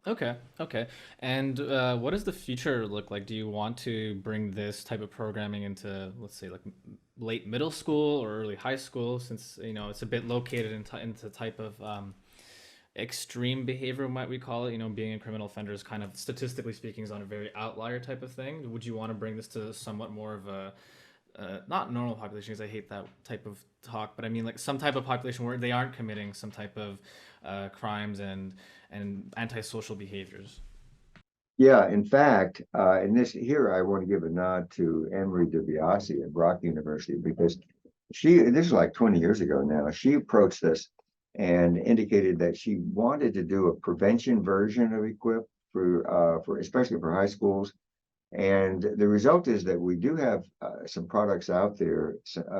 Okay, okay. And what does the future look like? Do you want to bring this type of programming into, let's say, like late middle school or early high school, since it's a bit located into type of extreme behavior, might we call it? Being a criminal offender is kind of, statistically speaking, is on a very outlier type of thing. Would you want to bring this to somewhat more of a not normal population, because I hate that type of talk, but I mean like some type of population where they aren't committing some type of crimes and antisocial behaviors. Yeah, in fact, in this here, I want to give a nod to Anne-Marie DiBiase at Brock University because this is like 20 years ago now. She approached this and indicated that she wanted to do a prevention version of Equip for especially for high schools. And the result is that we do have some products out there,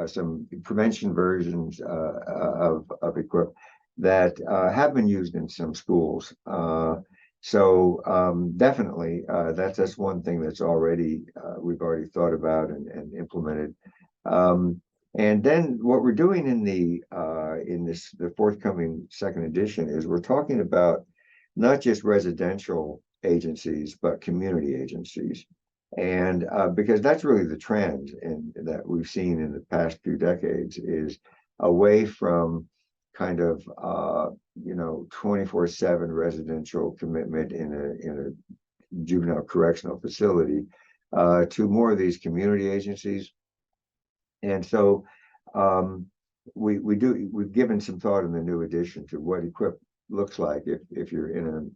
some prevention versions of Equip that have been used in some schools. Definitely, that's one thing that's already we've already thought about and implemented. Um, and then what we're doing in the forthcoming second edition is we're talking about not just residential agencies but community agencies, and because that's really the trend that we've seen in the past few decades is away from kind of 24/7 residential commitment in a juvenile correctional facility to more of these community agencies. And so um, we've given some thought in the new edition to what Equip looks like if you're in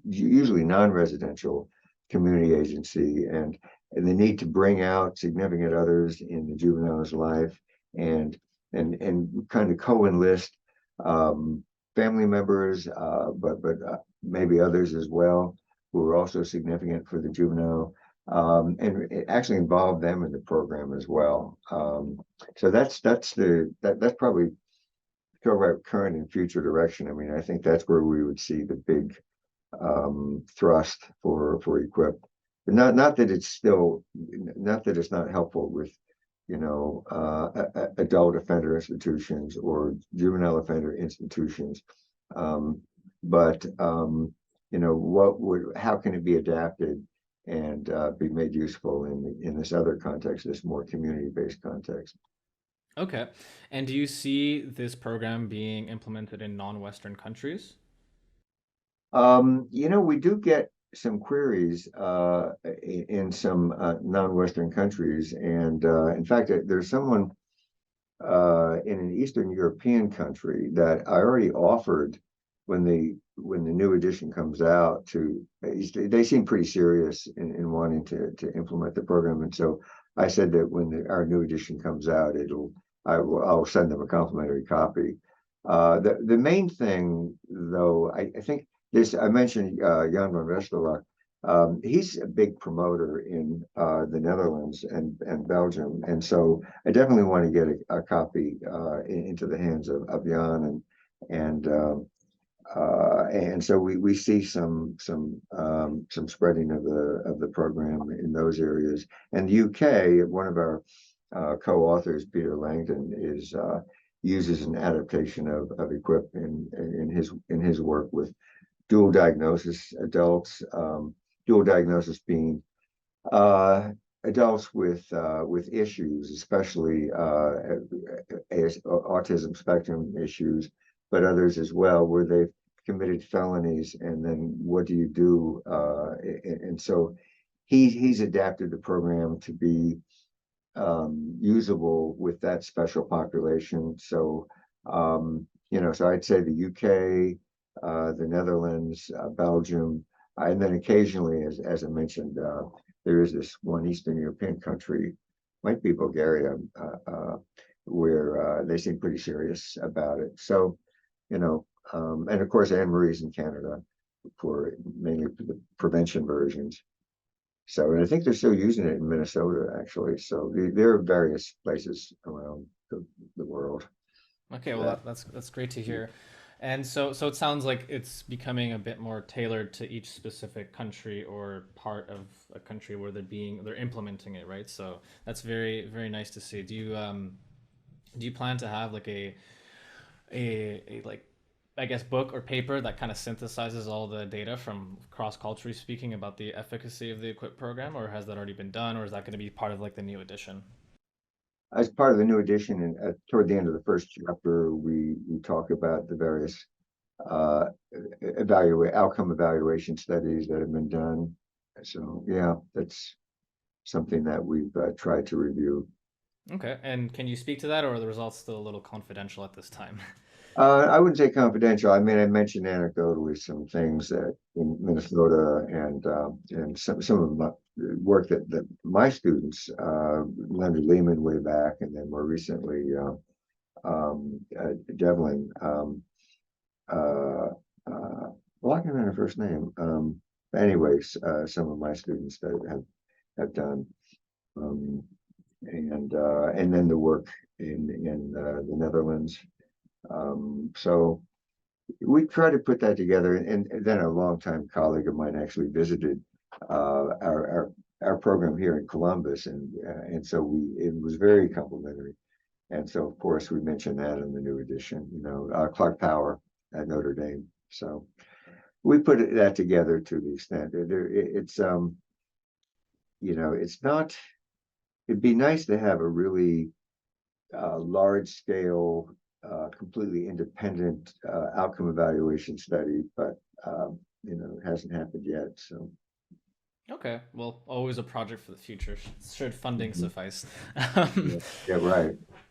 usually non-residential community agency, and the need to bring out significant others in the juvenile's life, and and kind of co-enlist um, family members, but maybe others as well who are also significant for the juvenile, and it actually involved them in the program as well. So that's probably talk about current and future direction. I mean, I think that's where we would see the big thrust for Equip. But not that it's still not that it's not helpful with adult offender institutions or juvenile offender institutions, um, but what would how can it be adapted and be made useful in this other context, this more community-based context. Okay. And do you see this program being implemented in non-Western countries? We do get some queries in some non-Western countries, and in fact, there's someone in an Eastern European country that I already offered when the new edition comes out to. They seem pretty serious in wanting to implement the program, and so I said that when our new edition comes out, I'll send them a complimentary copy. The main thing, though, I think this I mentioned Jan van Westerlo. He's a big promoter in the Netherlands and Belgium, and so I definitely want to get a copy into the hands of Jan, and so we see some spreading of the program in those areas. And the UK, one of our co-authors, Peter Langdon, is uses an adaptation of Equip in his work with dual diagnosis adults. Dual diagnosis being adults with issues, especially autism spectrum issues, but others as well, where they've committed felonies, and then what do you do? And so he's adapted the program to be usable with that special population. So I'd say the UK, the Netherlands, Belgium, and then occasionally, as I mentioned, there is this one Eastern European country, might be Bulgaria, where they seem pretty serious about it. And of course, Anne Marie's in Canada for mainly for the prevention versions. So, and I think they're still using it in Minnesota, actually. So there are various places around the world Okay, well that. that's great to hear. And so it sounds like it's becoming a bit more tailored to each specific country or part of a country where they're implementing it, right? So that's very very nice to see. Do you plan to have like a like I guess, book or paper that kind of synthesizes all the data from cross culturally speaking about the efficacy of the equip program, or has that already been done, or is that going to be part of like the new edition? As part of the new edition, and toward the end of the first chapter, we talk about the various uh, evaluate outcome evaluation studies that have been done. So yeah, that's something that we've tried to review. Okay, and can you speak to that, or are the results still a little confidential at this time? I wouldn't say confidential. I mean, I mentioned anecdotally some things that in Minnesota and some of my work that my students, Leonard Lehman way back, and then more recently Devlin. Uh, well, I can't remember her first name. Anyways, some of my students that have done, um, and then the work in the Netherlands. So we try to put that together, and then a longtime colleague of mine actually visited our program here in Columbus, and so we it was very complimentary. And so, of course, we mentioned that in the new edition. Clark Power at Notre Dame. So we put that together to the extent that it's not. It'd be nice to have a really large scale, completely independent outcome evaluation study, but it hasn't happened yet. So Okay, well, always a project for the future. Should funding mhm. suffice? Yeah, yeah, right.